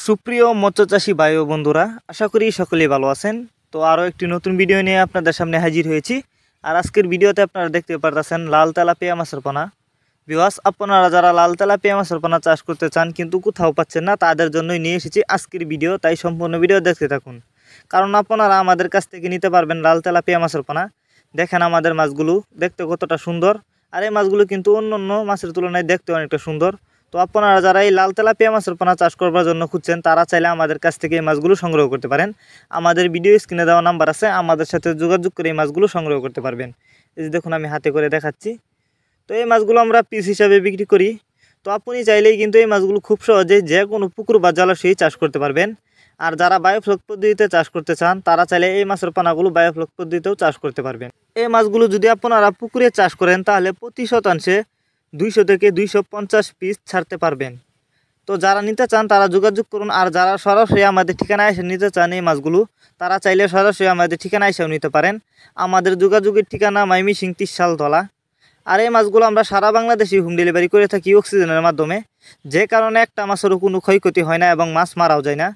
সুপ্রিয় মৎস্যচাষী ভাই ও বন্ধুরা, আশা করি সকলেই ভালো আছেন। তো আরও একটি নতুন ভিডিও নিয়ে আপনাদের সামনে হাজির হয়েছি। আর আজকের ভিডিওতে আপনারা দেখতে পারতেছেন লাল তেলাপিয়া মাছের পোনা। ভিউয়ার্স, আপনারা যারা লাল তেলাপিয়া মাছের পোনা চাষ করতে চান কিন্তু কোথাও পাচ্ছেন না, তাদের জন্যই নিয়ে এসেছি আজকের ভিডিও। তাই সম্পূর্ণ ভিডিও দেখতে থাকুন, কারণ আপনারা আমাদের কাছ থেকে নিতে পারবেন লাল তেলাপিয়া মাছের পোনা। দেখেন আমাদের মাছগুলো দেখতে কতটা সুন্দর, আর এই মাছগুলো কিন্তু অন্য মাছের তুলনায় দেখতে অনেকটা সুন্দর। তো আপনারা যারা এই লাল তেলাপিয়া মাছের পোনা চাষ করবার জন্য খুঁজছেন, তারা চাইলে আমাদের কাছ থেকে এই মাছগুলো সংগ্রহ করতে পারেন। আমাদের ভিডিও স্ক্রিনে দেওয়া নাম্বার আছে, আমাদের সাথে যোগাযোগ করে এই মাছগুলো সংগ্রহ করতে পারবেন। এই যে দেখুন, আমি হাতে করে দেখাচ্ছি। তো এই মাছগুলো আমরা পিস হিসাবে বিক্রি করি। তো আপনি চাইলেই কিন্তু এই মাছগুলো খুব সহজে যে কোনো পুকুর বা জলাশয়ে চাষ করতে পারবেন। আর যারা বায়োফ্লক পদ্ধতিতে চাষ করতে চান, তারা চাইলে এই মাছের পোনাগুলো বায়োফ্লক পদ্ধতিতেও চাষ করতে পারবেন। এই মাছগুলো যদি আপনারা পুকুরে চাষ করেন, তাহলে প্রতি শতাংশে 200 থেকে 250 পিস ছাড়তে পারবেন। তো যারা নিতে চান তারা যোগাযোগ করুন। আর যারা সরাসরি আমাদের ঠিকানায় এসে নিতে চান এই মাছগুলো, তারা চাইলে সরাসরি আমাদের ঠিকানায় এসেও নিতে পারেন। আমাদের যোগাযোগের ঠিকানা ময়মনসিংহ 30 শালতলা। আর এই মাছগুলো আমরা সারা বাংলাদেশে হোম ডেলিভারি করে থাকি অক্সিজেনের মাধ্যমে, যে কারণে একটা মাছেরও কোনো ক্ষয়ক্ষতি হয় না এবং মাছ মারাও যায় না।